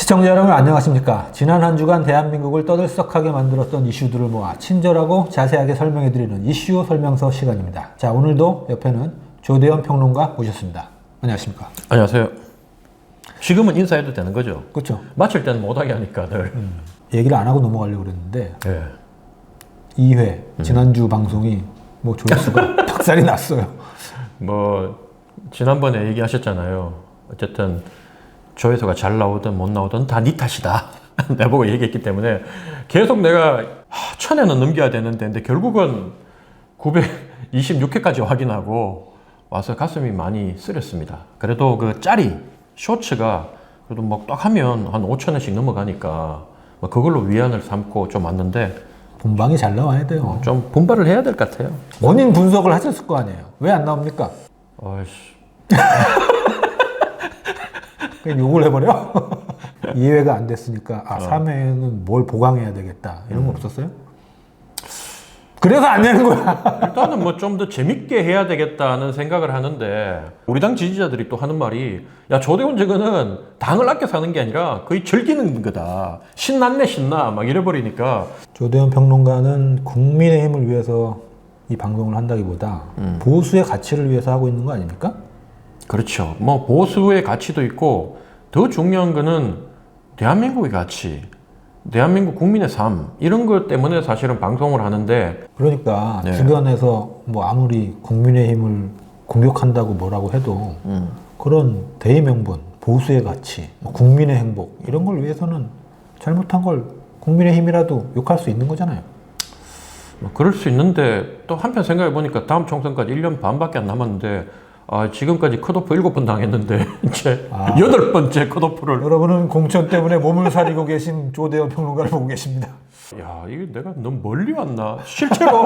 시청자 여러분 안녕하십니까. 지난 한 주간 대한민국을 떠들썩하게 만들었던 이슈들을 모아 친절하고 자세하게 설명해드리는 이슈 설명서 시간입니다. 자, 오늘도 옆에는 조대현 평론가 모셨습니다. 안녕하십니까. 안녕하세요. 지금은 인사해도 되는 거죠? 그렇죠. 마칠 때는 못하게 하니까 늘. 얘기를 안 하고 넘어가려고 그랬는데 네. 2회 지난주 방송이 뭐 조회수가 박살이 났어요. 뭐 지난번에 얘기하셨잖아요. 어쨌든 조회수가 잘 나오든 못 나오든 다 네 탓이다. 내보고 얘기했기 때문에 계속 내가 1000회는 넘겨야 되는데 근데 결국은 926회까지 확인하고 와서 가슴이 많이 쓰렸습니다. 그래도 그 짤이 쇼츠가 그래도 뭐 딱 하면 한 5000회씩 넘어가니까 뭐 그걸로 위안을 삼고 좀 왔는데 본방이 잘 나와야 돼요. 좀 분발을 해야 될 것 같아요. 원인 분석을 하셨을 거 아니에요. 왜 안 나옵니까? 아이씨. 그냥 욕을 해버려? 2회가 안 됐으니까 3회는 뭘 보강해야 되겠다 이런 거 없었어요? 그래서 안 되는 거야. 일단은 뭐 좀 더 재밌게 해야 되겠다는 생각을 하는데 우리 당 지지자들이 또 하는 말이 야 조대원 저거는 당을 아껴 사는 게 아니라 거의 즐기는 거다. 신났네 신나 막 이래버리니까 조대현 평론가는 국민의힘을 위해서 이 방송을 한다기보다 보수의 가치를 위해서 하고 있는 거 아닙니까? 그렇죠. 뭐 보수의 가치도 있고 더 중요한 거는 대한민국의 가치, 대한민국 국민의 삶 이런 것 때문에 사실은 방송을 하는데 그러니까 네. 주변에서 뭐 아무리 국민의힘을 공격한다고 뭐라고 해도 그런 대의명분, 보수의 가치, 뭐 국민의 행복 이런 걸 위해서는 잘못한 걸 국민의힘이라도 욕할 수 있는 거잖아요. 뭐 그럴 수 있는데 또 한편 생각해 보니까 다음 총선까지 1년 반밖에 안 남았는데 지금까지 컷오프 7번 당했는데 이제 8번째 컷오프를 여러분은 공천 때문에 몸을 사리고 계신 조대현 평론가를 보고 계십니다. 야 이게 내가 너무 멀리 왔나 실제로.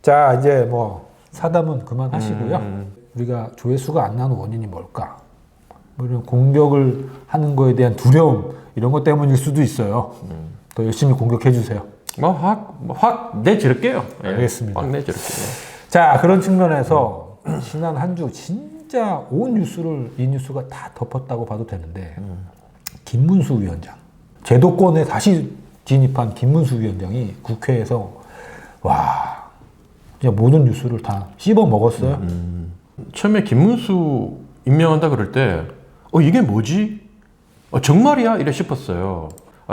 자, 이제 뭐 사담은 그만하시고요. 우리가 조회수가 안 나는 원인이 뭘까? 뭐 이런 공격을 하는 거에 대한 두려움 이런 것 때문일 수도 있어요. 더 열심히 공격해 주세요. 확 내지를게요. 예, 알겠습니다. 확 내지를게요. 자, 그런 측면에서 지난 한 주 진짜 온 이 뉴스가 다 덮었다고 봐도 되는데 김문수 위원장, 제도권에 다시 진입한 김문수 위원장이 국회에서 와 진짜 모든 뉴스를 다 씹어 먹었어요. 처음에 김문수 임명한다 그럴 때 이게 뭐지? 정말이야? 이래 싶었어요.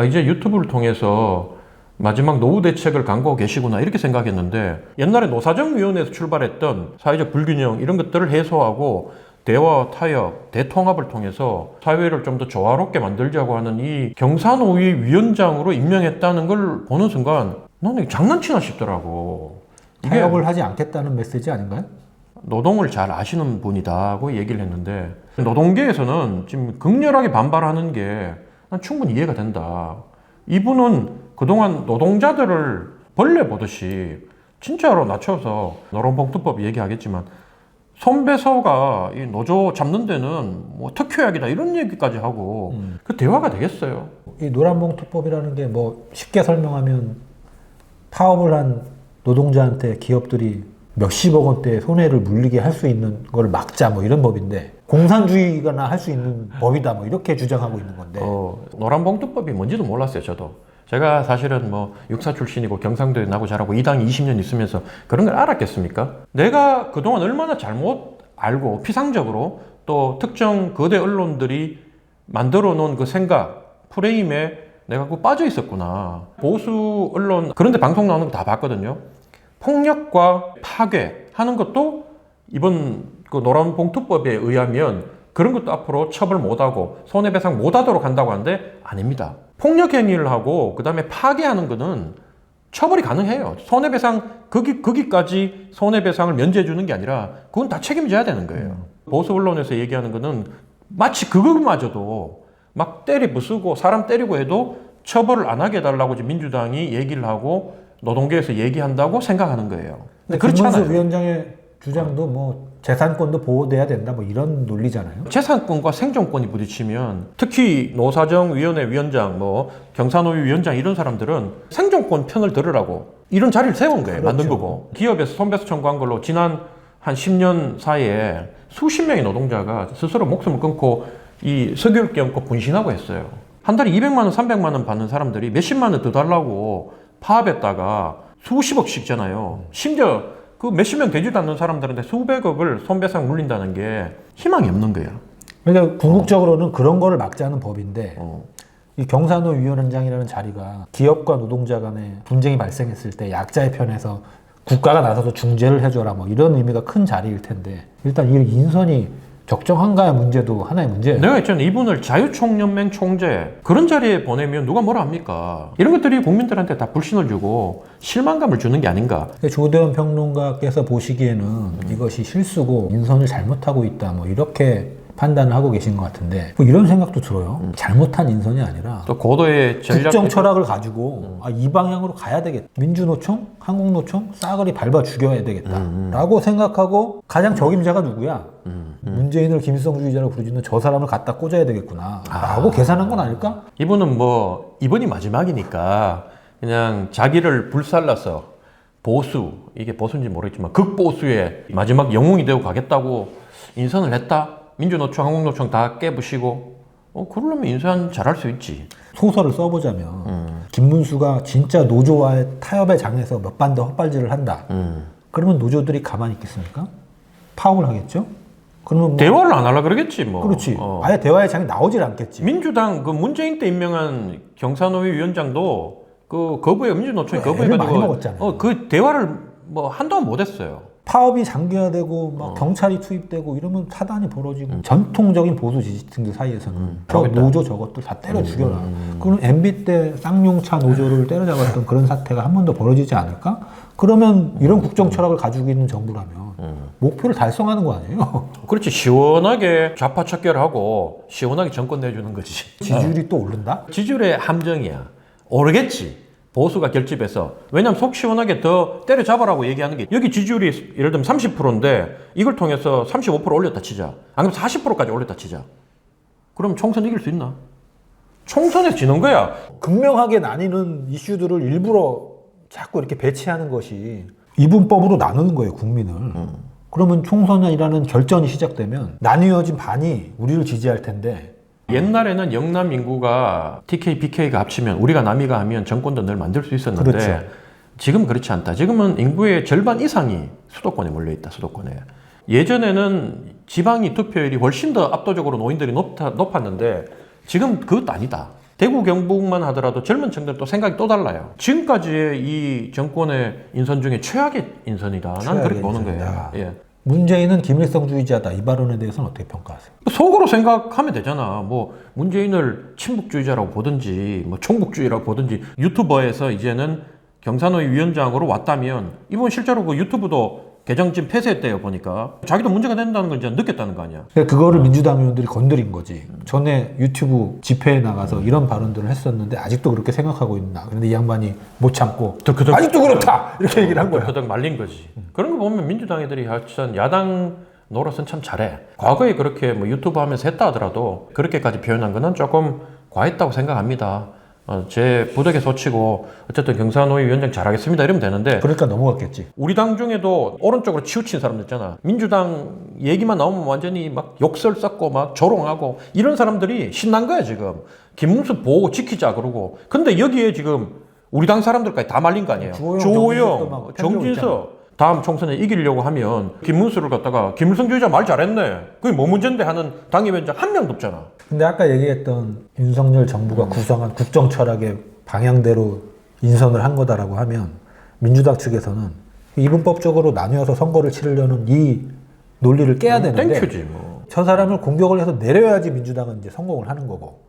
이제 유튜브를 통해서 마지막 노후 대책을 강구하고 계시구나 이렇게 생각했는데 옛날에 노사정위원회에서 출발했던 사회적 불균형 이런 것들을 해소하고 대화, 타협, 대통합을 통해서 사회를 좀 더 조화롭게 만들자고 하는 이 경사노위 위원장으로 임명했다는 걸 보는 순간 나는 장난치나 싶더라고. 타협을 하지 않겠다는 메시지 아닌가요? 노동을 잘 아시는 분이다고 얘기를 했는데 노동계에서는 지금 극렬하게 반발하는 게 난 충분히 이해가 된다. 이분은 그동안 노동자들을 벌레 보듯이 진짜로 낮춰서 노란봉투법 얘기하겠지만 손배소가 이 노조 잡는 데는 뭐 특효약이다 이런 얘기까지 하고 그 대화가 되겠어요. 이 노란봉투법이라는 게 뭐 쉽게 설명하면 파업을 한 노동자한테 기업들이 몇십억 원대 손해를 물리게 할 수 있는 걸 막자 뭐 이런 법인데 공산주의가나 할 수 있는 법이다 뭐 이렇게 주장하고 있는 건데 노란봉투법이 뭔지도 몰랐어요. 저도 제가 사실은 뭐 육사 출신이고 경상도에 나고 자라고 이 당 20년 있으면서 그런 걸 알았겠습니까? 내가 그동안 얼마나 잘못 알고 피상적으로 또 특정 거대 언론들이 만들어 놓은 그 생각 프레임에 내가 그 빠져 있었구나. 보수 언론 그런데 방송 나오는 거 다 봤거든요. 폭력과 파괴 하는 것도 이번 그 노란봉투법에 의하면 그런 것도 앞으로 처벌 못하고 손해배상 못하도록 한다고 하는데 아닙니다. 폭력 행위를 하고 그 다음에 파괴하는 거는 처벌이 가능해요. 손해배상 거기까지 손해배상을 면제해 주는 게 아니라 그건 다 책임져야 되는 거예요. 보수 언론에서 얘기하는 거는 마치 그것마저도 막 때리 부수고 사람 때리고 해도 처벌을 안 하게 해달라고 지금 민주당이 얘기를 하고 노동계에서 얘기한다고 생각하는 거예요. 근데 그렇지 않아요. 김문수 위원장의 주장도 뭐 재산권도 보호돼야 된다 뭐 이런 논리잖아요. 재산권과 생존권이 부딪히면 특히 노사정위원회 위원장, 뭐 경사노위 위원장 이런 사람들은 생존권 편을 들으라고 이런 자리를 세운 거예요. 그렇죠. 만든 거고. 기업에서 손배소 청구한 걸로 지난 한 10년 사이에 수십 명의 노동자가 스스로 목숨을 끊고 이 석유를 껴안고 분신하고 했어요. 한 달에 200만 원, 300만 원 받는 사람들이 몇십만 원 더 달라고 파업했다가 수십억씩잖아요. 심지어 그 몇십 명 되지도 않는 사람들한테 수백억을 손배상 물린다는 게 희망이 없는 거야. 그러니까 궁극적으로는 그런 거를 막자는 법인데 이 경산호 위원장이라는 자리가 기업과 노동자 간에 분쟁이 발생했을 때 약자의 편에서 국가가 나서서 중재를 해줘라 뭐 이런 의미가 큰 자리일 텐데 일단 이 인선이 적정한가의 문제도 하나의 문제예요. 내가 있잖아, 이분을 자유총연맹 총재 그런 자리에 보내면 누가 뭐라 합니까? 이런 것들이 국민들한테 다 불신을 주고 실망감을 주는 게 아닌가. 조대원 평론가께서 보시기에는 이것이 실수고 인선을 잘못하고 있다 뭐 이렇게 판단을 하고 계신 것 같은데 뭐 이런 생각도 들어요. 잘못한 인선이 아니라 또 고도의 전략 국정 철학을 가지고 이 방향으로 가야 되겠다. 민주노총, 한국노총 싸그리 밟아 죽여야 되겠다라고 생각하고 가장 적임자가 누구야? 문재인을 김일성주의자라고 부르짖는 저 사람을 갖다 꽂아야 되겠구나 라고 계산한 건 아닐까? 이분은 뭐 이번이 마지막이니까 그냥 자기를 불살라서 보수, 이게 보수인지 모르겠지만 극보수의 마지막 영웅이 되고 가겠다고 인선을 했다? 민주노총, 한국노총 다 깨부시고 그러려면 인선 잘할 수 있지. 소설을 써보자면 김문수가 진짜 노조와의 타협의 장에서 몇 반 더 헛발질을 한다. 그러면 노조들이 가만히 있겠습니까? 파업을 하겠죠? 그러면 뭐 대화를 안 하려고 그러겠지 뭐. 그렇지. 아예 대화의 장이 나오질 않겠지. 민주당 그 문재인 때 임명한 경산호위 위원장도 그 거부해, 민주노총이 거부해가지고 많이 먹었잖아요. 그 대화를 뭐 한동안 못했어요. 파업이 장기화되고 막 경찰이 투입되고 이러면 사단이 벌어지고 전통적인 보수 지지층들 사이에서는 저 노조 저것들 다 때려 죽여라. 그럼 MB 때 쌍용차 노조를 때려잡았던 그런 사태가 한 번 더 벌어지지 않을까? 그러면 이런 국정 철학을 가지고 있는 정부라면 목표를 달성하는 거 아니에요? 그렇지. 시원하게 좌파 척결하고 시원하게 정권 내주는 거지. 지지율이 또 오른다? 지지율의 함정이야. 오르겠지. 보수가 결집해서. 왜냐면 속 시원하게 더 때려잡아라고 얘기하는 게 여기 지지율이 예를 들면 30%인데 이걸 통해서 35% 올렸다 치자. 아니면 40%까지 올렸다 치자. 그럼 총선 이길 수 있나? 총선에서 지는 거야. 극명하게 나뉘는 이슈들을 일부러 자꾸 이렇게 배치하는 것이 이분법으로 나누는 거예요, 국민을. 그러면 총선이라는 결전이 시작되면 나뉘어진 반이 우리를 지지할 텐데 옛날에는 영남 인구가 TK, BK가 합치면 우리가 남이가 하면 정권도 늘 만들 수 있었는데 그렇죠. 지금 그렇지 않다. 지금은 인구의 절반 이상이 수도권에 몰려있다. 수도권에. 예전에는 지방이 투표율이 훨씬 더 압도적으로 노인들이 높았는데 지금 그것도 아니다. 대구 경북만 하더라도 젊은 층들 또 생각이 또 달라요. 지금까지의 이 정권의 인선 중에 최악의 인선이다. 나는 그렇게 보는 거예요. 예. 문재인은 김일성주의자다. 이 발언에 대해서는 어떻게 평가하세요? 속으로 생각하면 되잖아. 뭐 문재인을 친북주의자라고 보든지 뭐 총북주의라고 보든지 유튜버에서 이제는 경산호위 위원장으로 왔다면 이번 실제로 그 유튜브도 계정 지금 폐쇄했대요. 보니까 자기도 문제가 된다는 걸 이제 느꼈다는 거 아니야. 그거를 민주당 의원들이 건드린 거지. 전에 유튜브 집회에 나가서 이런 발언들을 했었는데 아직도 그렇게 생각하고 있나. 그런데 이 양반이 못 참고 아직도 그렇다! 이렇게 얘기를 한 거야. 그덕 말린 거지. 그런 거 보면 민주당 애들이 하여튼 야당 노릇은 참 잘해. 과거에 그렇게 뭐 유튜브 하면서 했다 하더라도 그렇게까지 표현한 거는 조금 과했다고 생각합니다. 제 부덕에 소치고 어쨌든 경산호위 위원장 잘하겠습니다 이러면 되는데 그러니까 넘어갔겠지. 우리 당 중에도 오른쪽으로 치우친 사람들 있잖아. 민주당 얘기만 나오면 완전히 막 욕설 썩고 막 조롱하고 이런 사람들이 신난 거야 지금. 김문수 보고 지키자 그러고. 근데 여기에 지금 우리 당 사람들까지 다 말린 거 아니에요. 조호영, 정진석 다음 총선에 이기려고 하면 김문수를 갖다가 김일성주의자 말 잘했네. 그게 뭐 문제인데 하는 당협위원장 한 명도 없잖아. 근데 아까 얘기했던 윤석열 정부가 구성한 국정 철학의 방향대로 인선을 한 거다라고 하면 민주당 측에서는 이분법적으로 나뉘어서 선거를 치르려는 이 논리를 깨야 되는데 땡큐지 뭐. 저 사람을 공격을 해서 내려야지 민주당은 이제 성공을 하는 거고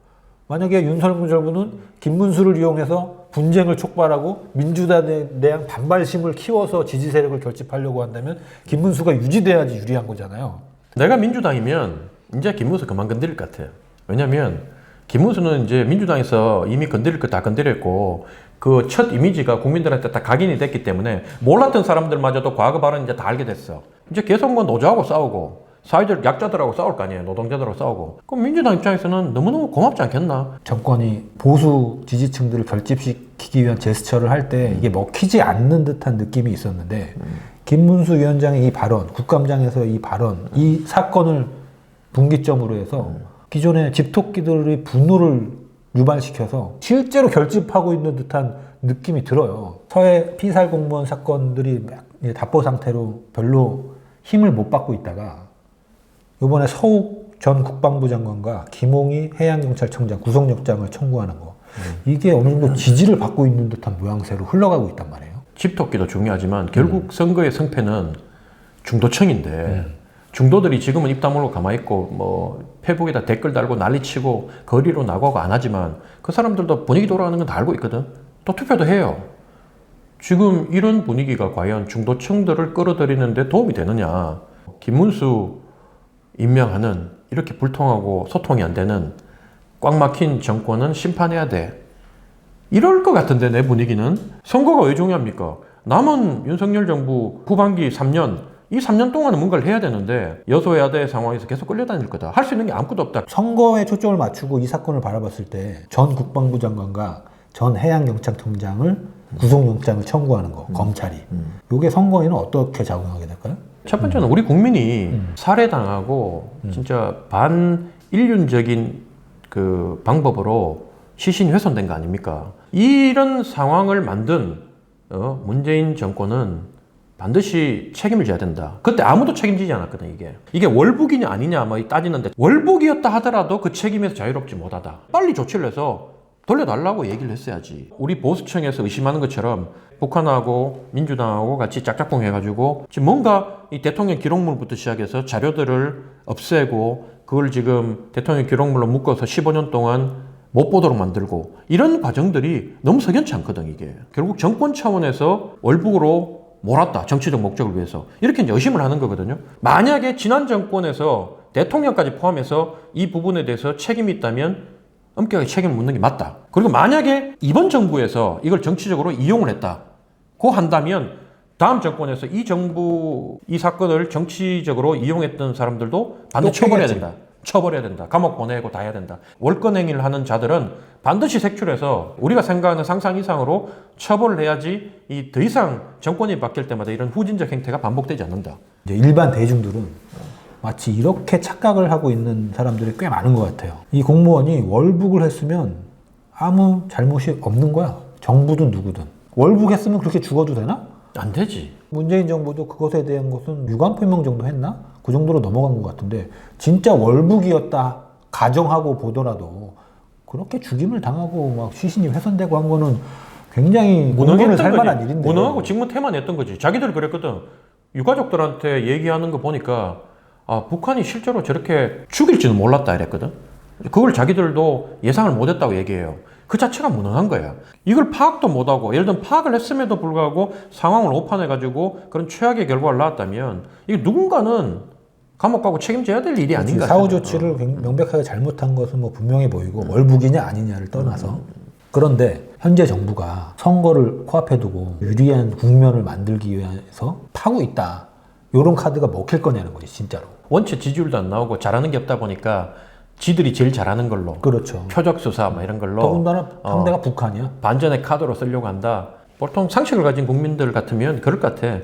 만약에 윤석열 정부는 김문수를 이용해서 분쟁을 촉발하고 민주당에 대한 반발심을 키워서 지지 세력을 결집하려고 한다면 김문수가 유지돼야지 유리한 거잖아요. 내가 민주당이면 이제 김문수 그만 건드릴 것 같아요. 왜냐면 김문수는 이제 민주당에서 이미 건드릴 거 다 건드렸고 그 첫 이미지가 국민들한테 다 각인이 됐기 때문에 몰랐던 사람들마저도 과거 발언 이제 다 알게 됐어. 이제 계속 뭐 노조하고 싸우고 사회적 약자들하고 싸울 거 아니에요. 노동자들하고 싸우고. 그럼 민주당 입장에서는 너무너무 고맙지 않겠나? 정권이 보수 지지층들을 결집시키기 위한 제스처를 할 때 이게 먹히지 않는 듯한 느낌이 있었는데 김문수 위원장의 이 발언, 국감장에서 이 발언, 이 사건을 분기점으로 해서 기존의 집토끼들의 분노를 유발시켜서 실제로 결집하고 있는 듯한 느낌이 들어요. 서해 피살 공무원 사건들이 답보 상태로 별로 힘을 못 받고 있다가 이번에 서욱 전 국방부 장관과 김홍희 해양경찰청장 구속영장을 청구하는 거, 이게 어느 정도 지지를 받고 있는 듯한 모양새로 흘러가고 있단 말이에요. 집토끼도 중요하지만 결국 선거의 승패는 중도층인데 중도들이 지금은 입 다물고 가만히 있고 뭐 페북에다 댓글 달고 난리치고 거리로 나가고 안 하지만 그 사람들도 분위기 돌아가는 건 다 알고 있거든. 또 투표도 해요. 지금 이런 분위기가 과연 중도층들을 끌어들이는데 도움이 되느냐. 김문수 임명하는 이렇게 불통하고 소통이 안 되는 꽉 막힌 정권은 심판해야 돼. 이럴 것 같은데 내 분위기는. 선거가 왜 중요합니까? 남은 윤석열 정부 후반기 3년, 이 3년 동안은 뭔가를 해야 되는데 여소야대 상황에서 계속 끌려다닐 거다. 할 수 있는 게 아무것도 없다. 선거에 초점을 맞추고 이 사건을 바라봤을 때 전 국방부 장관과 전 해양경찰청장을 구속영장을 청구하는 거, 검찰이. 이게 선거에는 어떻게 작용하게 될까요? 첫 번째는 우리 국민이 살해당하고 진짜 반인륜적인 그 방법으로 시신이 훼손된 거 아닙니까? 이런 상황을 만든 문재인 정권은 반드시 책임을 져야 된다. 그때 아무도 책임지지 않았거든, 이게 월북이냐 아니냐 뭐 따지는데 월북이었다 하더라도 그 책임에서 자유롭지 못하다. 빨리 조치를 해서 돌려달라고 얘기를 했어야지. 우리 보수층에서 의심하는 것처럼 북한하고 민주당하고 같이 짝짝꿍 해가지고 지금 뭔가 이 대통령 기록물부터 시작해서 자료들을 없애고 그걸 지금 대통령 기록물로 묶어서 15년 동안 못 보도록 만들고 이런 과정들이 너무 석연치 않거든, 이게. 결국 정권 차원에서 월북으로 몰았다. 정치적 목적을 위해서. 이렇게 이제 의심을 하는 거거든요. 만약에 지난 정권에서 대통령까지 포함해서 이 부분에 대해서 책임이 있다면 엄격하게 책임을 묻는 게 맞다. 그리고 만약에 이번 정부에서 이걸 정치적으로 이용을 했다. 고 한다면 다음 정권에서 이 정부 이 사건을 정치적으로 이용했던 사람들도 반드시 처벌해야 된다. 처벌해야 된다. 감옥 보내고 다 해야 된다. 월권 행위를 하는 자들은 반드시 색출해서 우리가 생각하는 상상 이상으로 처벌을 해야지 이 더 이상 정권이 바뀔 때마다 이런 후진적 행태가 반복되지 않는다. 이제 일반 대중들은 마치 이렇게 착각을 하고 있는 사람들이 꽤 많은 것 같아요. 이 공무원이 월북을 했으면 아무 잘못이 없는 거야. 정부든 누구든. 월북했으면 그렇게 죽어도 되나? 안 되지. 문재인 정부도 그것에 대한 것은 유감표명 정도 했나? 그 정도로 넘어간 것 같은데 진짜 월북이었다 가정하고 보더라도 그렇게 죽임을 당하고 막 시신이 훼손되고 한 거는 굉장히 공분을 살 만한 일인데. 무능하고 직무태만 했던 거지. 자기들 그랬거든. 유가족들한테 얘기하는 거 보니까 아, 북한이 실제로 저렇게 죽일지는 몰랐다 이랬거든. 그걸 자기들도 예상을 못했다고 얘기해요. 그 자체가 무능한 거야. 이걸 파악도 못하고 예를 들면 파악을 했음에도 불구하고 상황을 오판해가지고 그런 최악의 결과를 낳았다면 이게 누군가는 감옥 가고 책임져야 될 일이 아닌가. 사후 조치를 명백하게 잘못한 것은 뭐 분명해 보이고 월북이냐 아니냐를 떠나서 그런데 현재 정부가 선거를 코앞에 두고 유리한 국면을 만들기 위해서 파고 있다. 이런 카드가 먹힐 거냐는 거지 진짜로. 원체 지지율도 안 나오고 잘하는 게 없다 보니까 지들이 제일 잘하는 걸로. 그렇죠. 표적 수사 뭐 이런 걸로. 더군다나 상대가 북한이야. 반전의 카드로 쓰려고 한다. 보통 상식을 가진 국민들 같으면 그럴 것 같아.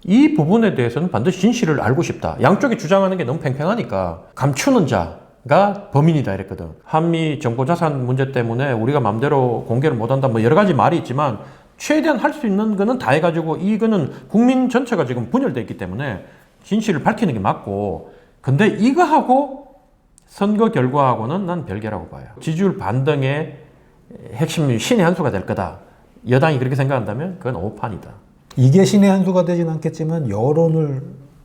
이 부분에 대해서는 반드시 진실을 알고 싶다. 양쪽이 주장하는 게 너무 팽팽하니까 감추는 자가 범인이다 이랬거든. 한미 정보자산 문제 때문에 우리가 마음대로 공개를 못한다 뭐 여러 가지 말이 있지만 최대한 할 수 있는 거는 다 해가지고 이거는 국민 전체가 지금 분열되어 있기 때문에 진실을 밝히는 게 맞고 근데 이거하고 선거 결과하고는 난 별개라고 봐요. 지지율 반등의 핵심 신의 한 수가 될 거다. 여당이 그렇게 생각한다면 그건 오판이다. 이게 신의 한 수가 되진 않겠지만 여론을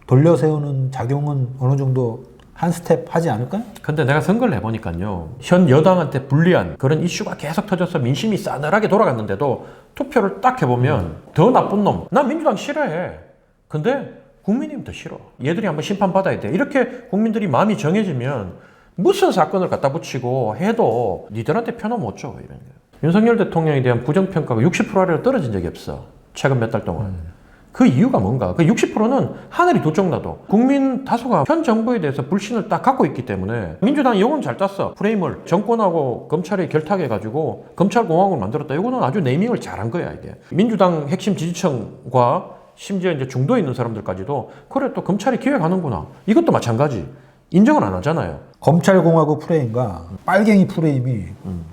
돌려세우는 작용은 어느 정도 한 스텝 하지 않을까요? 근데 내가 선거를 해보니까요. 현 여당한테 불리한 그런 이슈가 계속 터져서 민심이 싸늘하게 돌아갔는데도 투표를 딱 해보면 더 나쁜 놈. 난 민주당 싫어해. 근데 국민이면 더 싫어. 얘들이 한번 심판받아야 돼. 이렇게 국민들이 마음이 정해지면 무슨 사건을 갖다 붙이고 해도 니들한테 표는 못 줘. 이런 거. 윤석열 대통령에 대한 부정평가가 60% 아래로 떨어진 적이 없어. 최근 몇 달 동안. 그 이유가 뭔가? 그 60%는 하늘이 두 쪽 나도 국민 다수가 현 정부에 대해서 불신을 딱 갖고 있기 때문에 민주당이 요건 잘 땄어. 프레임을 정권하고 검찰이 결탁해가지고 검찰공화국을 만들었다. 이거는 아주 네이밍을 잘한 거야 이게. 민주당 핵심 지지층과 심지어 이제 중도에 있는 사람들까지도 그래 또 검찰이 기획하는구나. 이것도 마찬가지. 인정을 안 하잖아요. 검찰공화국 프레임과 빨갱이 프레임이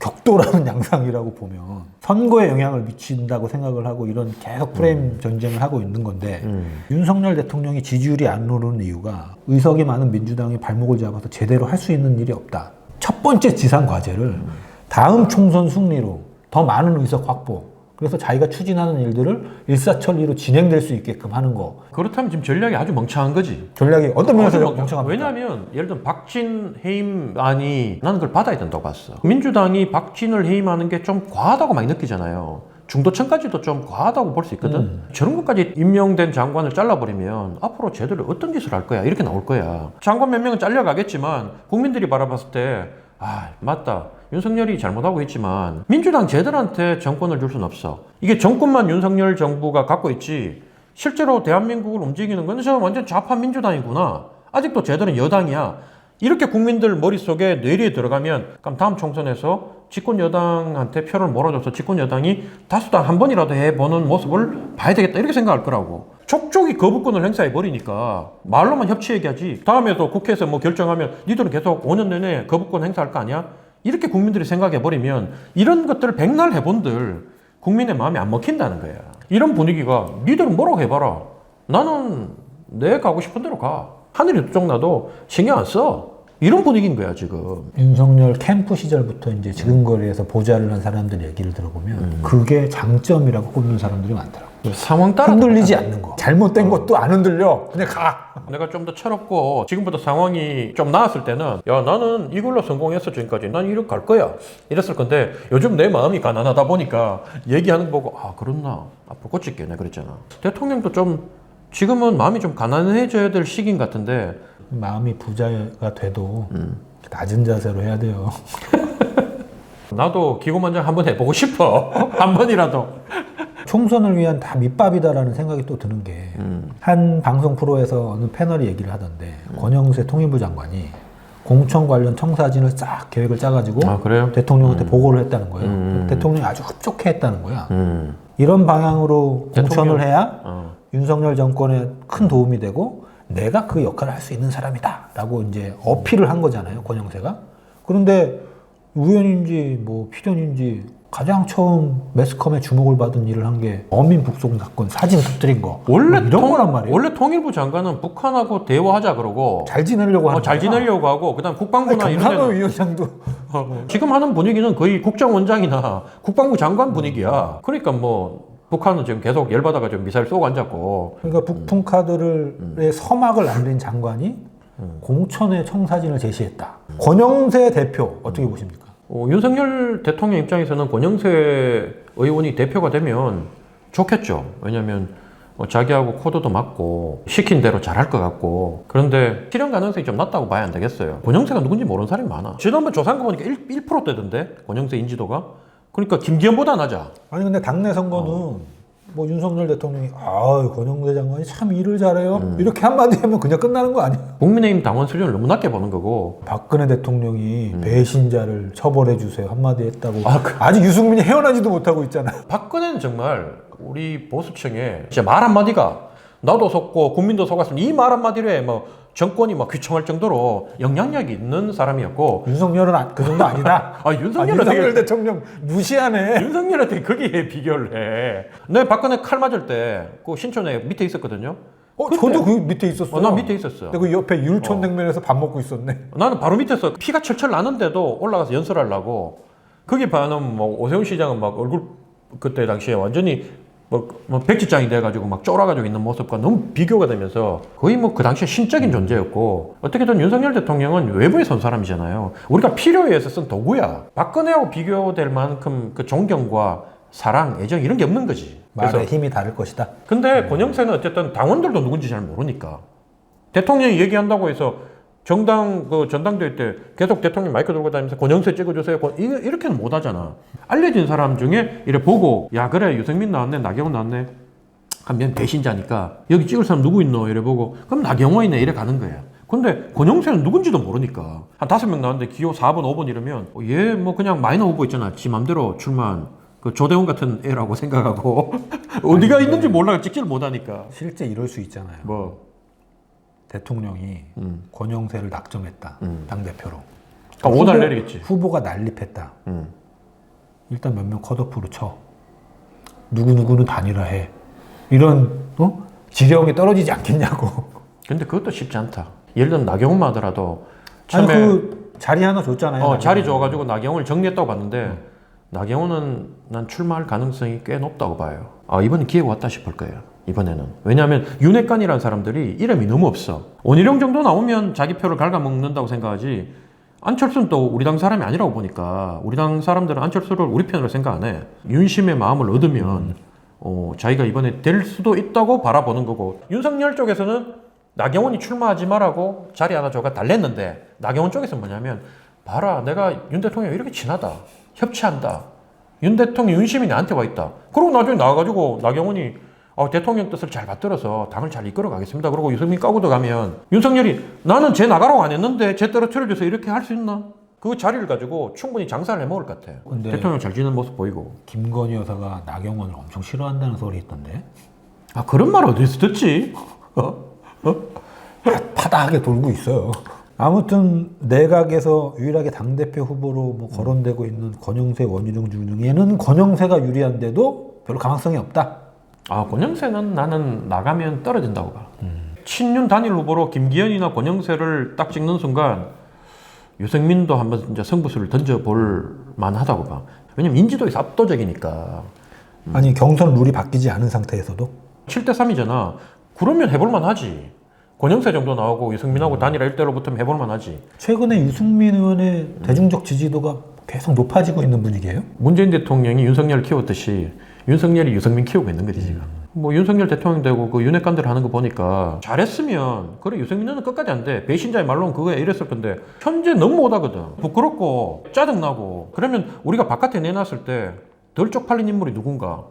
격돌하는 양상이라고 보면 선거에 영향을 미친다고 생각을 하고 이런 계속 프레임 전쟁을 하고 있는 건데 윤석열 대통령이 지지율이 안 오르는 이유가 의석이 많은 민주당이 발목을 잡아서 제대로 할 수 있는 일이 없다. 첫 번째 지상 과제를 다음 총선 승리로 더 많은 의석 확보, 그래서 자기가 추진하는 일들을 일사천리로 진행될 수 있게끔 하는 거. 그렇다면 지금 전략이 아주 멍청한 거지. 전략이 어떤 면에서 아주 멍청합니까? 왜냐하면 예를 들면 박진 해임안이 나는 그걸 받아야 된다고 봤어. 민주당이 박진을 해임하는 게 좀 과하다고 많이 느끼잖아요. 중도층까지도 좀 과하다고 볼 수 있거든. 저런 것까지 임명된 장관을 잘라버리면 앞으로 쟤들이 어떤 짓을 할 거야 이렇게 나올 거야. 장관 몇 명은 잘려가겠지만 국민들이 바라봤을 때 아 맞다, 윤석열이 잘못하고 있지만 민주당 쟤들한테 정권을 줄 수는 없어. 이게 정권만 윤석열 정부가 갖고 있지 실제로 대한민국을 움직이는 건 저 완전 좌파 민주당이구나, 아직도 쟤들은 여당이야, 이렇게 국민들 머릿속에 뇌리에 들어가면 그럼 다음 총선에서 집권 여당한테 표를 몰아줘서 집권 여당이 다수당 한 번이라도 해보는 모습을 봐야 되겠다 이렇게 생각할 거라고. 족족이 거부권을 행사해 버리니까 말로만 협치 얘기하지 다음에도 국회에서 뭐 결정하면 니들은 계속 5년 내내 거부권 행사할 거 아니야? 이렇게 국민들이 생각해 버리면 이런 것들을 백날 해본들 국민의 마음이 안 먹힌다는 거야. 이런 분위기가 니들은 뭐라고 해봐라, 나는 내 가고 싶은 대로 가, 하늘이 두 쪽 나도 신경 안 써, 이런 분위기인 거야 지금. 윤석열 캠프 시절부터 이제 지금 거리에서 보좌를 한 사람들 얘기를 들어보면 그게 장점이라고 꼽는 사람들이 많더라고. 상황 따라 흔들리지 않는 거. 잘못된 것도 안 흔들려. 그냥 가. 내가 좀 더 철없고 지금부터 상황이 좀 나았을 때는 야 나는 이걸로 성공했어 지금까지, 난 이렇게 갈 거야 이랬을 건데 요즘 내 마음이 가난하다 보니까 얘기하는 거 보고 아 그렇나, 앞으로 고칠게 그랬잖아. 대통령도 좀 지금은 마음이 좀 가난해져야 될 시기인 것 같은데 마음이 부자가 돼도 낮은 자세로 해야 돼요. 나도 기고만장 한번 해보고 싶어. 한 번이라도. 총선을 위한 다 밑밥이다라는 생각이 또 드는 게 한 방송 프로에서 어느 패널이 얘기를 하던데 권영세 통일부 장관이 공천 관련 청사진을 싹 계획을 짜가지고 아, 그래요? 대통령한테 보고를 했다는 거예요. 대통령이 아주 흡족해했다는 거야. 이런 방향으로 공천을 해야 윤석열 정권에 큰 도움이 되고 내가 그 역할을 할 수 있는 사람이다 라고 이제 어필을 한 거잖아요, 권영세가. 그런데 우연인지 뭐 필연인지 가장 처음 매스컴에 주목을 받은 일을 한 게 어민 북송 사건 사진 터뜨린 거. 원래 뭐 이런 거란 말이에요. 원래 통일부 장관은 북한하고 대화하자 그러고 잘 지내려고 하는 잘 지내려고 하고 그다음 국방부나 이런 경산호 데는 위원장도 지금 하는 분위기는 거의 국정원장이나 국방부 장관 분위기야. 그러니까 뭐 북한은 지금 계속 열받아가지고 미사일 쏘고 앉았고. 그러니까 북풍 카드의 서막을 알린 장관이 공천의 청사진을 제시했다. 권영세 대표 어떻게 보십니까? 윤석열 대통령 입장에서는 권영세 의원이 대표가 되면 좋겠죠. 왜냐하면 자기하고 코드도 맞고 시킨 대로 잘할 것 같고. 그런데 실현 가능성이 좀 낮다고 봐야 안 되겠어요. 권영세가 누군지 모르는 사람이 많아. 지난번 조사한 거 보니까 1%대던데 권영세 인지도가. 그러니까 김기현보다 낮아. 아니 근데 당내 선거는 뭐 윤석열 대통령이 아 권영세 장관이 참 일을 잘해요 이렇게 한마디 하면 그냥 끝나는 거 아니에요? 국민의힘 당원 수준을 너무 낮게 보는 거고. 박근혜 대통령이 배신자를 처벌해 주세요 한마디 했다고 아직 유승민이 헤어나지도 못하고 있잖아. 박근혜는 정말 우리 보수층에 진짜 말 한마디가 나도 속고 국민도 속았으면 이 말 한마디로 해 뭐 정권이 막 귀청할 정도로 영향력이 있는 사람이었고. 윤석열은 그 정도 아니다. 윤석열 대통령 무시하네. 윤석열한테 거기에 비교를 해. 내 박근혜 칼 맞을 때 그 신촌에 밑에 있었거든요. 저도 그 밑에 있었어요. 나 밑에 있었어. 근데 그 옆에 율촌냉면에서 밥 먹고 있었네. 나는 바로 밑에서 피가 철철 나는데도 올라가서 연설하려고. 거기 반은 뭐 오세훈 시장은 막 얼굴 그때 당시에 완전히 뭐 백지장이 돼가지고 막 쫄아가지고 있는 모습과 너무 비교가 되면서 거의 뭐 그 당시에 신적인 존재였고. 어떻게든 윤석열 대통령은 외부에서 온 사람이잖아요. 우리가 필요에 의해서 쓴 도구야. 박근혜하고 비교될 만큼 그 존경과 사랑, 애정 이런 게 없는 거지. 말의 힘이 다를 것이다. 근데 권영세는 어쨌든 당원들도 누군지 잘 모르니까 대통령이 얘기한다고 해서 정당 그 전당대회 때 계속 대통령 마이크 들고 다니면서 권영세 찍어주세요 이렇게는 못 하잖아. 알려진 사람 중에 이래 보고 야 그래 유승민 나왔네 나경원 나왔네 하면 배신자니까 여기 찍을 사람 누구 있노 이래 보고 그럼 나경원이네 이래 가는 거야. 근데 권영세는 누군지도 모르니까 한 5명 나왔는데 기호 4번 5번 이러면 얘 뭐 그냥 마이너 후보 있잖아. 지 맘대로 출마한 그 조대원 같은 애라고 생각하고 어디가 있는지 몰라 찍지를 못하니까. 실제 이럴 수 있잖아요. 뭐 대통령이 권영세를 낙점했다. 당대표로. 그러니까 5달 내리겠지. 후보가 난립했다. 일단 몇 명 컷오프로 쳐. 누구누구는 단일화해. 이런 지령이 떨어지지 않겠냐고. 근데 그것도 쉽지 않다. 예를 들면 나경원만 하더라도 아니 처음에 그 자리 하나 줬잖아요. 자리 줘가지고 나경원을 정리했다고 봤는데 나경원은 난 출마할 가능성이 꽤 높다고 봐요. 이번엔 기회가 왔다 싶을 거예요. 이번에는. 왜냐하면 윤핵관이라는 사람들이 이름이 너무 없어. 원희룡 정도 나오면 자기 표를 갉아먹는다고 생각하지 안철수는 또 우리 당 사람이 아니라고 보니까 우리 당 사람들은 안철수를 우리 편으로 생각 안 해. 윤심의 마음을 얻으면 자기가 이번에 될 수도 있다고 바라보는 거고 윤석열 쪽에서는 나경원이 출마하지 말라고 자리 하나 줘가 달랬는데 나경원 쪽에서는 뭐냐면 봐라 내가 윤 대통령 이렇게 친하다. 협치한다. 윤 대통령 윤심이 나한테 와 있다. 그러고 나중에 나와가지고 나경원이 대통령 뜻을 잘 받들어서 당을 잘 이끌어 가겠습니다. 그러고 유승민 까고도 가면 윤석열이 나는 쟤 나가라고 안 했는데 쟤 떨어뜨려줘서 이렇게 할 수 있나? 그 자리를 가지고 충분히 장사를 해먹을 것 같아. 대통령 잘 지는 모습 보이고. 김건희 여사가 나경원을 엄청 싫어한다는 소리 있던데. 그런 말 어디서 듣지? 파다하게 돌고 있어요. 아무튼 내각에서 유일하게 당대표 후보로 뭐 거론되고 있는 권영세, 원희룡 중에는 권영세가 유리한데도 별로 가망성이 없다. 권영세는 나는 나가면 떨어진다고 봐. 친윤 단일 후보로 김기현이나 권영세를 딱 찍는 순간 유승민도 한번 이제 승부수를 던져볼 만하다고 봐. 왜냐면 인지도에서 압도적이니까. 아니 경선 룰이 바뀌지 않은 상태에서도 7대3이잖아. 그러면 해볼만 하지. 권영세 정도 나오고 유승민하고 단일화 1대로 붙으면 해볼만 하지. 최근에 유승민 의원의 대중적 지지도가 계속 높아지고 있는 분위기예요? 문재인 대통령이 윤석열을 키웠듯이 윤석열이 유승민 키우고 있는 거지 지금. 뭐 윤석열 대통령 되고 그 윤핵관들 하는 거 보니까 잘했으면 그래 유승민은 끝까지 안 돼. 배신자의 말로는 그거야 이랬을 건데 현재 너무 못하거든. 부끄럽고 짜증나고. 그러면 우리가 바깥에 내놨을 때 덜 쪽팔린 인물이 누군가.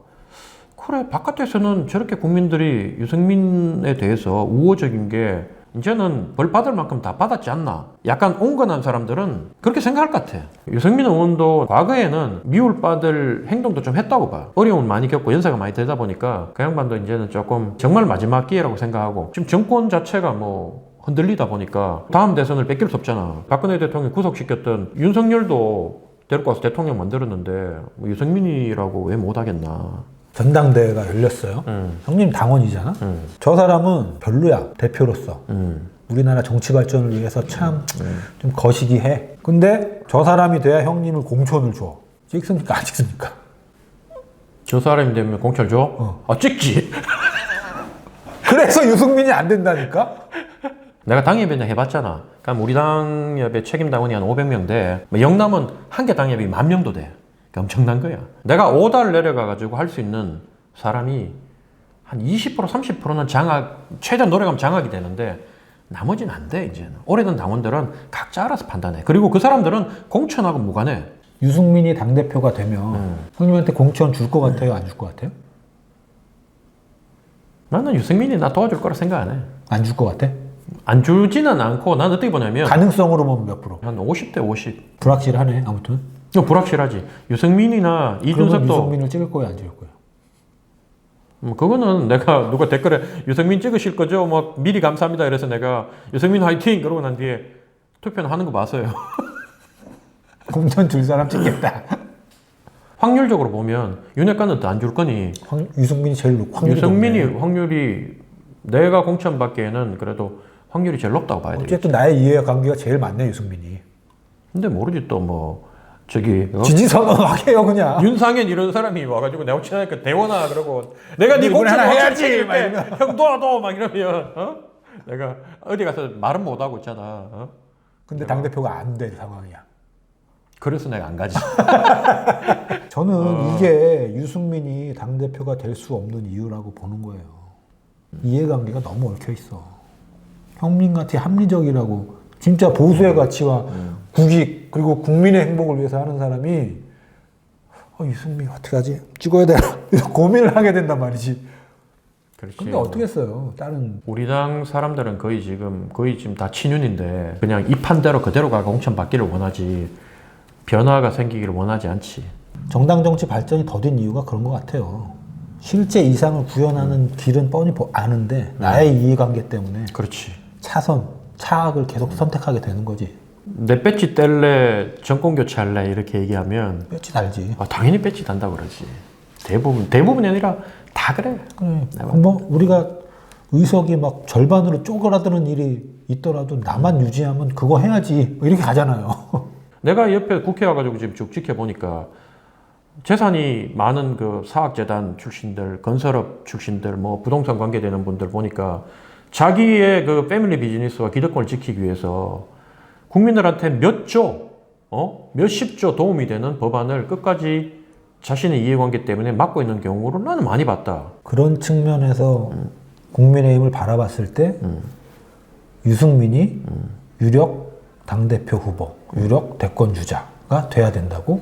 그래 바깥에서는 저렇게 국민들이 유승민에 대해서 우호적인 게 이제는 벌 받을 만큼 다 받았지 않나. 약간 온건한 사람들은 그렇게 생각할 것 같아. 유승민 의원도 과거에는 미울받을 행동도 좀 했다고 봐. 어려움을 많이 겪고 연세가 많이 되다 보니까 그 양반도 이제는 조금 정말 마지막 기회라고 생각하고 지금 정권 자체가 뭐 흔들리다 보니까 다음 대선을 뺏길 수 없잖아. 박근혜 대통령이 구속시켰던 윤석열도 데리고 와서 대통령 만들었는데 뭐 유승민이라고 왜 못하겠나. 전당대회가 열렸어요. 형님 당원이잖아. 저 사람은 별로야 대표로서. 우리나라 정치 발전을 위해서 참 좀 거시기 해. 근데 저 사람이 돼야 형님을 공천을 줘. 찍습니까 안 찍습니까? 저 사람이 되면 공천 줘? 찍지. 그래서 유승민이 안 된다니까? 내가 당협위원장 해봤잖아. 그럼 우리 당협의 책임 당원이 한 500명 돼. 영남은 한 개 당협이 10,000명도 돼. 그러니까 엄청난 거야. 내가 5달 내려가가지고 할 수 있는 사람이 한 20% 30%는 최대 노력하면 장악이 되는데 나머지는 안 돼, 이제는. 오래된 당원들은 각자 알아서 판단해. 그리고 그 사람들은 공천하고 무관해. 유승민이 당대표가 되면 형님한테 공천 줄 것 같아요? 안 줄 것 같아요? 나는 유승민이 나 도와줄 거라 생각 안 해. 안 줄 것 같아? 안 주지는 않고 난 어떻게 보냐면 가능성으로 보면 몇 프로? 한 50대 50. 불확실하네 아무튼. 불확실하지. 유승민이나 이준석도 유승민을 찍을 거예요 안 찍을 거예요? 그거는 내가 누가 댓글에 유승민 찍으실 거죠? 뭐 미리 감사합니다. 이래서 내가 유승민 화이팅! 그러고 난 뒤에 투표는 하는 거 봤어요. 공천 줄 사람 찍겠다. 확률적으로 보면 윤핵관은 또 안 줄 거니 유승민이 제일 확률이 유승민이 높네. 확률이 내가 공천 받기에는 그래도 확률이 제일 높다고 봐야 돼. 어쨌든 나의 이해관계가 제일 많네 유승민이. 근데 모르지 또 뭐 저기 지지선언 막 해요 그냥. 윤상현 이런 사람이 와가지고 내가 친하니까 대원아 그러고 내가 네 공천 하나 해야지 해야지 막 이러면 형 도와줘 막 이러면 내가 어디 가서 말은 못 하고 있잖아. 근데 당 대표가 안 된 상황이야. 그래서 내가 안 가지. 저는 이게 유승민이 당 대표가 될 수 없는 이유라고 보는 거예요. 이해관계가 너무 얽혀 있어. 형님같이 합리적이라고 진짜 보수의 가치와 국익 그리고 국민의 행복을 위해서 하는 사람이 유승민 어떻게 하지? 찍어야 되나? 이런 고민을 하게 된단 말이지. 그렇지. 근데 어떻게 했어요? 다른 우리 당 사람들은 거의 지금 다 친윤인데 그냥 이 판대로 그대로 가 공천 받기를 원하지 변화가 생기기를 원하지 않지. 정당 정치 발전이 더딘 이유가 그런 것 같아요. 실제 이상을 구현하는 길은 뻔히 아는데 나의 이해관계 때문에 그렇지. 차악을 계속 선택하게 되는 거지. 내 배지 뗄래, 정권 교체할래 이렇게 얘기하면 뼈치 달지. 당연히 배지 단다고 그러지. 대부분이 아니라 다 그래. 그래. 뭐 우리가 의석이 막 절반으로 쪼그라드는 일이 있더라도 나만 유지하면 그거 해야지. 뭐 이렇게 가잖아요. 내가 옆에 국회 와가지고 지금 쭉 지켜보니까 재산이 많은 그 사학재단 출신들, 건설업 출신들, 뭐 부동산 관계되는 분들 보니까 자기의 그 패밀리 비즈니스와 기득권을 지키기 위해서 국민들한테 몇십 조 도움이 되는 법안을 끝까지 자신의 이해관계 때문에 막고 있는 경우를 나는 많이 봤다. 그런 측면에서 국민의힘을 바라봤을 때 유승민이 유력 당대표 후보, 유력 대권 주자가 돼야 된다고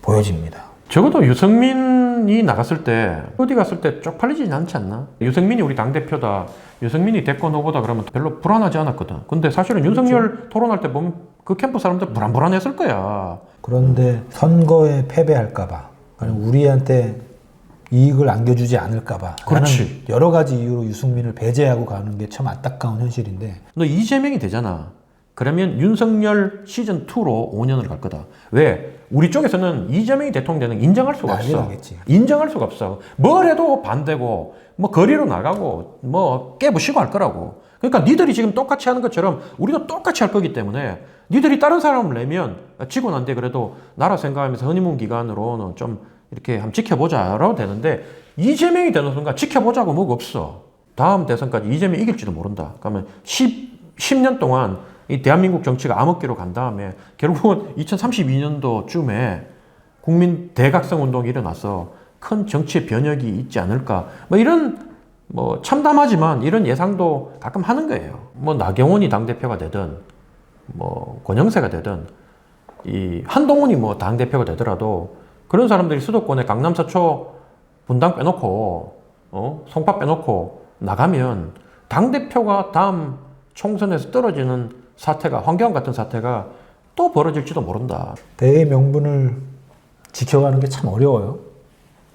보여집니다. 적어도 유승민이 나갔을 때 어디 갔을 때 쪽팔리진 않지 않나? 유승민이 우리 당대표다, 유승민이 대권 후보다 그러면 별로 불안하지 않았거든. 근데 사실은 윤석열 토론할 때 보면 그 캠프 사람들 불안했을 거야. 그런데 선거에 패배할까봐, 아니면 우리한테 이익을 안겨주지 않을까봐, 그렇지. 여러 가지 이유로 유승민을 배제하고 가는 게 참 안타까운 현실인데. 너 이재명이 되잖아. 그러면 윤석열 시즌2로 5년을 갈 거다. 왜? 우리 쪽에서는 이재명이 대통령 되는 거 인정할 수가 난리 없어. 나겠지. 인정할 수가 없어. 뭘 해도 반대고, 뭐 거리로 나가고, 뭐 깨부시고 할 거라고. 그러니까 니들이 지금 똑같이 하는 것처럼 우리도 똑같이 할 거기 때문에 니들이 다른 사람을 내면 지고 난 뒤에 그래도 나라 생각하면서 허니문 기간으로는 좀 이렇게 한번 지켜보자라고 되는데 이재명이 되는 순간 지켜보자고 뭐가 없어. 다음 대선까지 이재명이 이길지도 모른다. 그러면 10년 동안 이 대한민국 정치가 암흑기로 간 다음에 결국은 2032년도쯤에 국민 대각성 운동이 일어나서 큰 정치의 변혁이 있지 않을까. 뭐 이런 뭐 참담하지만 이런 예상도 가끔 하는 거예요. 뭐 나경원이 당대표가 되든 뭐 권영세가 되든 이 한동훈이 뭐 당대표가 되더라도 그런 사람들이 수도권에 강남 서초 분당 빼놓고 송파 빼놓고 나가면 당대표가 다음 총선에서 떨어지는 사태가, 황교안 같은 사태가 또 벌어질지도 모른다. 대의 명분을 지켜가는 게 참 어려워요.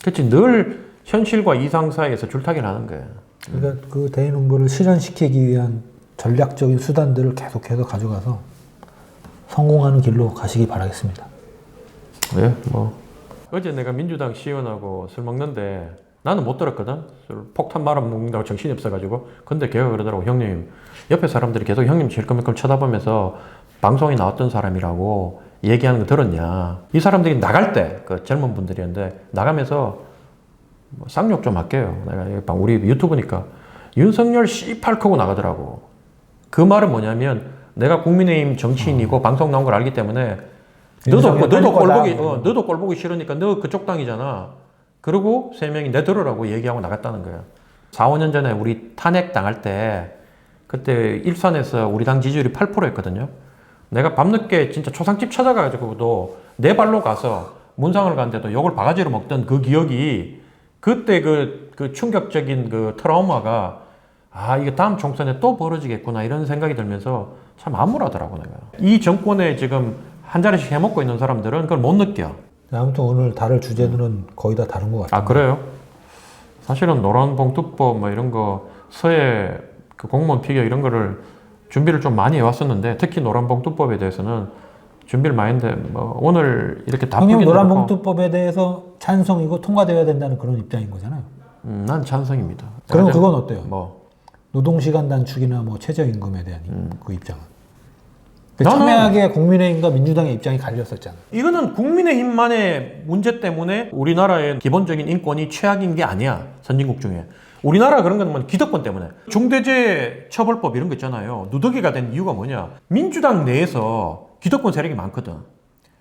그렇지. 늘 현실과 이상 사이에서 줄타기를 하는 거야. 그러니까 그 대의 명분을 실현시키기 위한 전략적인 수단들을 계속해서 가져가서 성공하는 길로 가시기 바라겠습니다. 예, 뭐. 어제 내가 민주당 시의원하고 술 먹는데 나는 못 들었거든. 술 폭탄 말아 먹는다고 정신이 없어가지고. 근데 걔가 그러더라고. 형님, 옆에 사람들이 계속 형님 질끔질끔 쳐다보면서 방송에 나왔던 사람이라고 얘기하는 거 들었냐. 이 사람들이 나갈 때, 그 젊은 분들이었는데 나가면서 뭐 쌍욕 좀 할게요. 내가 우리 유튜브니까 윤석열 씨팔 크고 나가더라고. 그 말은 뭐냐면 내가 국민의힘 정치인이고 방송 나온 걸 알기 때문에 너도 꼴 보기 싫으니까 너 그쪽 당이잖아. 그리고 세 명이 내 들으라고 얘기하고 나갔다는 거야. 4, 5년 전에 우리 탄핵 당할 때 그때 일산에서 우리 당 지지율이 8%였거든요. 내가 밤늦게 진짜 초상집 찾아가지고도 내 발로 가서 문상을 갔는데도 욕을 바가지로 먹던 그 기억이 그때 그 충격적인 그 트라우마가 이게 다음 총선에 또 벌어지겠구나 이런 생각이 들면서 참 암울하더라고 내가. 이 정권에 지금 한 자리씩 해먹고 있는 사람들은 그걸 못 느껴. 아무튼 오늘 다룰 주제들은 거의 다 다른 것 같아요. 그래요? 사실은 노란봉투법 뭐 이런 거 서해 그 공무원 피격 이런 거를 준비를 좀 많이 해왔었는데 특히 노란봉투법에 대해서는 준비를 많이 했는데 뭐 오늘 이렇게 다 형님 노란봉투법에 대해서 찬성이고 통과되어야 된다는 그런 입장인 거잖아요. 난 찬성입니다. 그럼 그건 어때요? 뭐 노동시간 단축이나 뭐 최저임금에 대한 그 입장은? 첨예하게 국민의힘과 민주당의 입장이 갈렸었잖아. 이거는 국민의힘만의 문제 때문에 우리나라의 기본적인 인권이 최악인 게 아니야. 선진국 중에. 우리나라 그런 건 뭐 기득권 때문에. 중대재해 처벌법 이런 거 있잖아요. 누더기가 된 이유가 뭐냐. 민주당 내에서 기득권 세력이 많거든.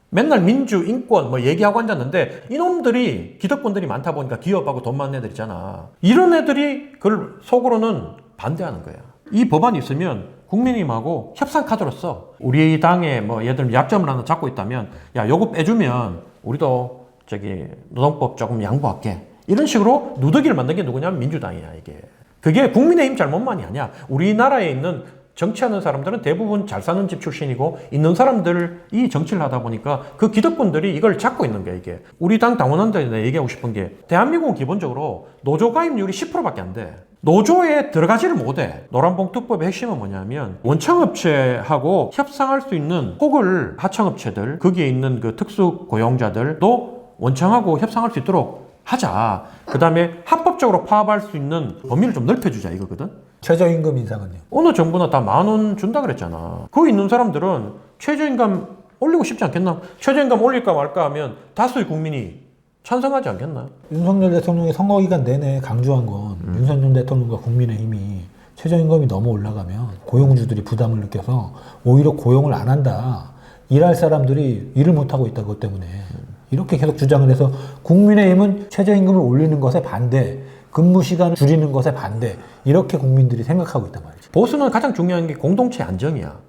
맨날 민주, 인권 뭐 얘기하고 앉았는데 이놈들이 기득권들이 많다 보니까 기업하고 돈 많은 애들 있잖아. 이런 애들이 그걸 속으로는 반대하는 거야. 이 법안이 있으면 국민의힘하고 협상 카드로 써. 우리 당에 뭐 예를 들면 약점을 하나 잡고 있다면 야 요거 빼주면 우리도 저기 노동법 조금 양보할게. 이런 식으로 누더기를 만든 게 누구냐면 민주당이야 이게. 그게 국민의힘 잘못만이 아니야. 우리나라에 있는 정치하는 사람들은 대부분 잘 사는 집 출신이고 있는 사람들이 정치를 하다 보니까 그 기득권들이 이걸 잡고 있는 거야 이게. 우리 당 당원한테 얘기하고 싶은 게 대한민국은 기본적으로 노조 가입률이 10%밖에 안 돼. 노조에 들어가지를 못해. 노란봉투법의 핵심은 뭐냐면 원청업체하고 협상할 수 있는 혹을 하청업체들, 거기에 있는 그 특수 고용자들도 원청하고 협상할 수 있도록 하자. 그 다음에 합법적으로 파업할 수 있는 범위를 좀 넓혀주자 이거거든. 최저임금 인상은요? 어느 정부나 다 10,000원 준다 그랬잖아. 거기 있는 사람들은 최저임금 올리고 싶지 않겠나? 최저임금 올릴까 말까 하면 다수의 국민이 찬성하지 않겠나? 윤석열 대통령이 선거기간 내내 강조한 건 윤석열 대통령과 국민의힘이 최저임금이 너무 올라가면 고용주들이 부담을 느껴서 오히려 고용을 안 한다. 일할 사람들이 일을 못하고 있다. 그것 때문에. 이렇게 계속 주장을 해서 국민의힘은 최저임금을 올리는 것에 반대, 근무 시간을 줄이는 것에 반대, 이렇게 국민들이 생각하고 있단 말이죠. 보수는 가장 중요한 게 공동체 안정이야.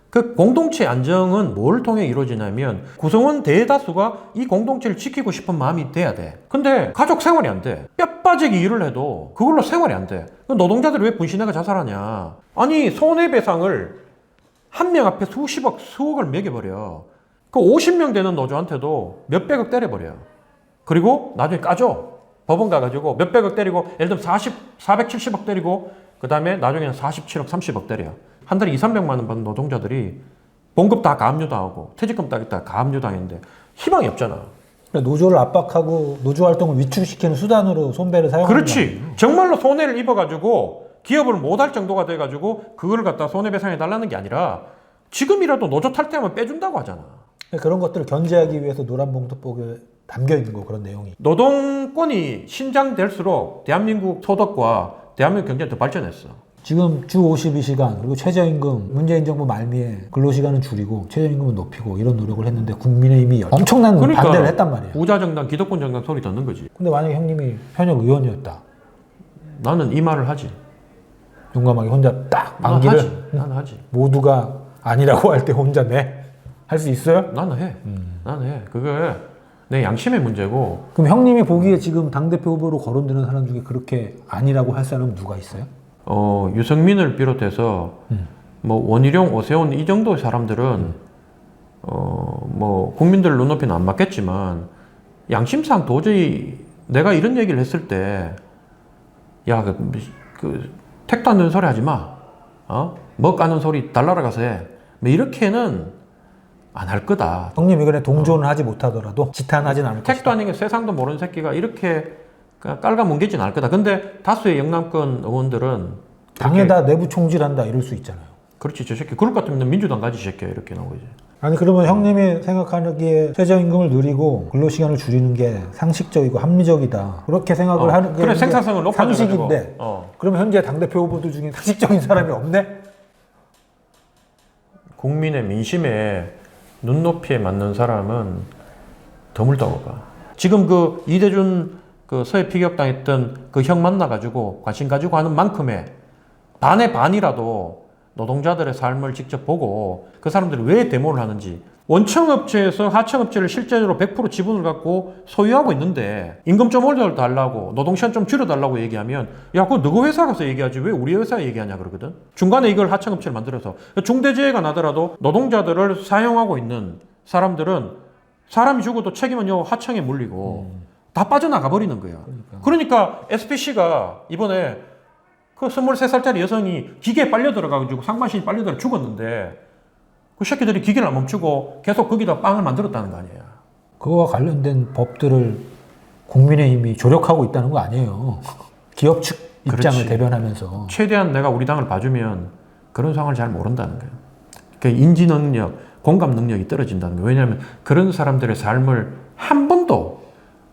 그 공동체 안정은 뭘 통해 이루어지냐면 구성원 대다수가 이 공동체를 지키고 싶은 마음이 돼야 돼. 근데 가족 생활이 안 돼. 뼈 빠지게 일을 해도 그걸로 생활이 안 돼. 노동자들이 왜 분신해가 자살하냐. 아니 손해배상을 한 명 앞에 수십억, 수억을 매겨버려. 그 50명 되는 노조한테도 몇백억 때려버려. 그리고 나중에 까줘. 법원 가가지고 몇백억 때리고 예를 들면 470억 때리고 그 다음에 나중에는 47억, 30억 때려. 한 달에 200~300만 원 받는 노동자들이 봉급 다 가압류당하고 퇴직금 따겠다 가압류당했는데 희망이 없잖아. 노조를 압박하고 노조 활동을 위축시키는 수단으로 손배를 사용하는 그렇지. 정말로 손해를 입어가지고 기업을 못할 정도가 돼가지고 그걸 갖다 손해배상해 달라는 게 아니라 지금이라도 노조 탈퇴하면 빼준다고 하잖아. 그런 것들을 견제하기 위해서 노란봉투법에 담겨 있는 거 그런 내용이. 노동권이 신장될수록 대한민국 소득과 대한민국 경제는 더 발전했어. 지금 주 52시간 그리고 최저임금 문재인 정부 말미에 근로시간은 줄이고 최저임금은 높이고 이런 노력을 했는데 국민의힘이 엄청난 반대를 했단 말이에요. 부자정당 기득권 정당 소리 듣는 거지. 근데 만약에 형님이 현역 의원이었다. 나는 이 말을 하지. 용감하게 혼자 딱 반기를 나는 하지. 모두가 아니라고 할 때 혼자 할 수 있어요? 나는 해. 나는 해. 그게 내 양심의 문제고. 그럼 형님이 보기에 지금 당대표 후보로 거론되는 사람 중에 그렇게 아니라고 할 사람은 누가 있어요? 유승민을 비롯해서 뭐 원희룡, 오세훈 이 정도의 사람들은 뭐 국민들 눈높이는 안 맞겠지만 양심상 도저히 내가 이런 얘기를 했을 때 야, 그 택도 안 되는 소리 하지 마. 먹 까는 소리 달나라 가서 해. 뭐 이렇게는 안 할 거다. 형님 이번에 동조는 하지 못하더라도 지탄하진 않을 것이다. 택도 아닌 게 세상도 모르는 새끼가 이렇게 깔가뭉개진 않을 거다. 근데 다수의 영남권 의원들은 당에다 내부 총질한다 이럴 수 있잖아요. 그렇지, 저 새끼. 그럴 것 같으면 민주당 가지 새끼야 이렇게 나오지. 아니 그러면 형님이 생각하기에 최저임금을 늘리고 근로시간을 줄이는 게 상식적이고 합리적이다. 그렇게 생각을 하는 게 그래, 생산성을 높아져가지고. 상식인데 그러면 현재 당대표 후보들 중에 상식적인 사람이 없네? 국민의 민심에 눈높이에 맞는 사람은 드물다고 봐. 지금 그 이대준 그 서해 피격당했던 그 형 만나가지고 관심 가지고 하는 만큼의 반의 반이라도 노동자들의 삶을 직접 보고 그 사람들이 왜 데모를 하는지. 원청업체에서 하청업체를 실제로 100% 지분을 갖고 소유하고 있는데 임금 좀 올려달라고 노동시간 좀 줄여달라고 얘기하면 야 그거 너희 회사 가서 얘기하지 왜 우리 회사에 얘기하냐 그러거든. 중간에 이걸 하청업체를 만들어서 중대재해가 나더라도 노동자들을 사용하고 있는 사람들은 사람이 죽어도 책임은 요 하청에 물리고 다 빠져나가 버리는 거야. 그러니까 SPC가 이번에 그 23살짜리 여성이 기계에 빨려 들어가가지고 상반신이 빨려 들어 죽었는데 그 새끼들이 기계를 안 멈추고 계속 거기다 빵을 만들었다는 거 아니에요. 그거와 관련된 법들을 국민의힘이 조력하고 있다는 거 아니에요. 기업 측 입장을 그렇지. 대변하면서. 최대한 내가 우리 당을 봐주면 그런 상황을 잘 모른다는 거예요. 그러니까 인지 능력, 공감 능력이 떨어진다는 거예요. 왜냐하면 그런 사람들의 삶을 한 번도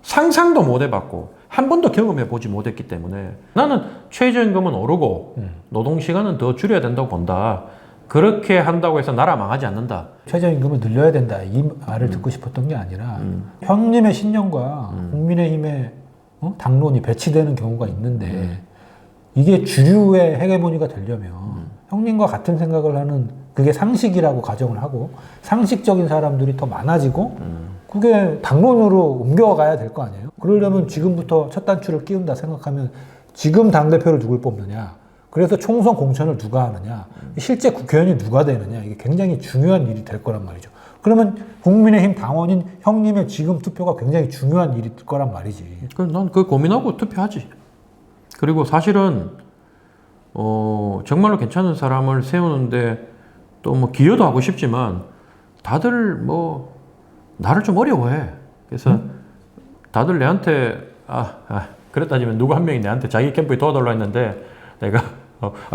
상상도 못 해봤고 한 번도 경험해 보지 못했기 때문에 나는 최저임금은 오르고 노동시간은 더 줄여야 된다고 본다. 그렇게 한다고 해서 나라 망하지 않는다. 최저임금을 늘려야 된다 이 말을 듣고 싶었던 게 아니라 형님의 신념과 국민의힘의 당론이 배치되는 경우가 있는데 이게 주류의 헤게모니가 되려면 형님과 같은 생각을 하는 그게 상식이라고 가정을 하고 상식적인 사람들이 더 많아지고 그게 당론으로 옮겨가야 될 거 아니에요? 그러려면 지금부터 첫 단추를 끼운다 생각하면 지금 당대표를 누굴 뽑느냐, 그래서 총선 공천을 누가 하느냐, 실제 국회의원이 누가 되느냐, 이게 굉장히 중요한 일이 될 거란 말이죠. 그러면 국민의힘 당원인 형님의 지금 투표가 굉장히 중요한 일이 될 거란 말이지. 난 그 고민하고 투표하지. 그리고 사실은 정말로 괜찮은 사람을 세우는데 또 뭐 기여도 하고 싶지만 다들 뭐 나를 좀 어려워해. 그래서 다들 내한테 그래 따지면 누구 한 명이 내한테 자기 캠프에 도와달라 했는데 내가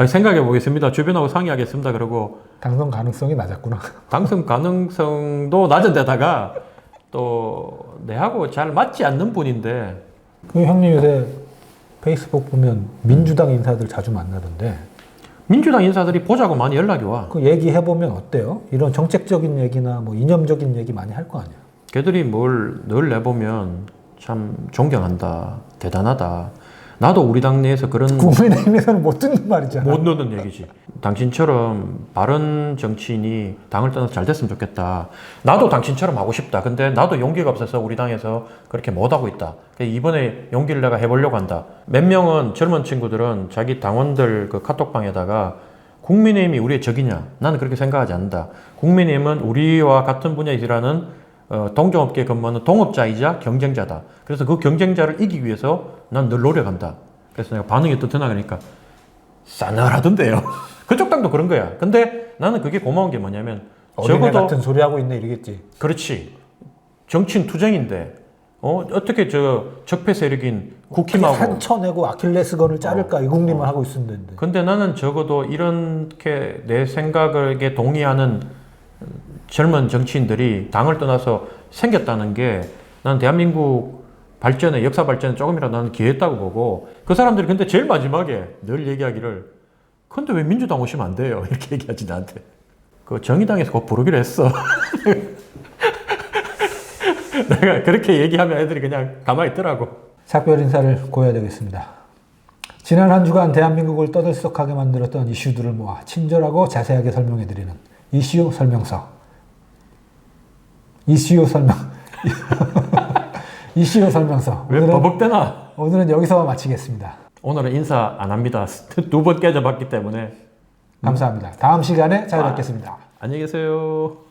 생각해 보겠습니다. 주변하고 상의하겠습니다. 그러고 당선 가능성이 낮았구나. 당선 가능성도 낮은 데다가 또 내하고 잘 맞지 않는 분인데 그 형님 요새 페이스북 보면 민주당 인사들 자주 만나던데 민주당 인사들이 보자고 많이 연락이 와. 그 얘기해보면 어때요? 이런 정책적인 얘기나 뭐 이념적인 얘기 많이 할 거 아니야? 걔들이 뭘 늘 내보면 참 존경한다, 대단하다. 나도 우리 당내에서 그런 국민의힘에서는 못 듣는 말이잖아. 못 넣는 얘기지. 당신처럼 바른 정치인이 당을 떠나서 잘 됐으면 좋겠다. 나도 당신처럼 하고 싶다. 근데 나도 용기가 없어서 우리 당에서 그렇게 못하고 있다. 이번에 용기를 내가 해보려고 한다. 몇 명은 젊은 친구들은 자기 당원들 그 카톡방에다가 국민의힘이 우리의 적이냐? 나는 그렇게 생각하지 않는다. 국민의힘은 우리와 같은 분야에 일하는 동종업계에 근무하는 동업자이자 경쟁자다. 그래서 그 경쟁자를 이기기 위해서 난 늘 노력한다. 그래서 내가 반응이 어떻더나 그러니까 싸늘하던데요. 그쪽 당도 그런 거야. 근데 나는 그게 고마운 게 뭐냐면 어린애 적어도 같은 소리 하고 있네 이러겠지. 그렇지. 정치인 투쟁인데 어떻게 저 적폐 세력인 국힘하고 한쳐내고 아킬레스건을 자를까 이국림을 하고 있었는데. 근데 나는 적어도 이렇게 내 생각에 동의하는 젊은 정치인들이 당을 떠나서 생겼다는 게 난 대한민국 발전에 역사 발전에 조금이라도 나는 기여했다고 보고 그 사람들이 근데 제일 마지막에 늘 얘기하기를 근데 왜 민주당 오시면 안 돼요? 이렇게 얘기하지 나한테. 그 정의당에서 꼭 부르기로 했어. 내가 그렇게 얘기하면 애들이 그냥 가만히 있더라고. 작별 인사를 고해야 되겠습니다. 지난 한 주간 대한민국을 떠들썩하게 만들었던 이슈들을 모아 친절하고 자세하게 설명해드리는 이슈 설명서. 이슈 설명서. 왜 버벅대나? 오늘은 여기서 마치겠습니다. 오늘은 인사 안 합니다. 2번 깨져봤기 때문에. 감사합니다. 다음 시간에 찾아뵙겠습니다. 안녕히 계세요.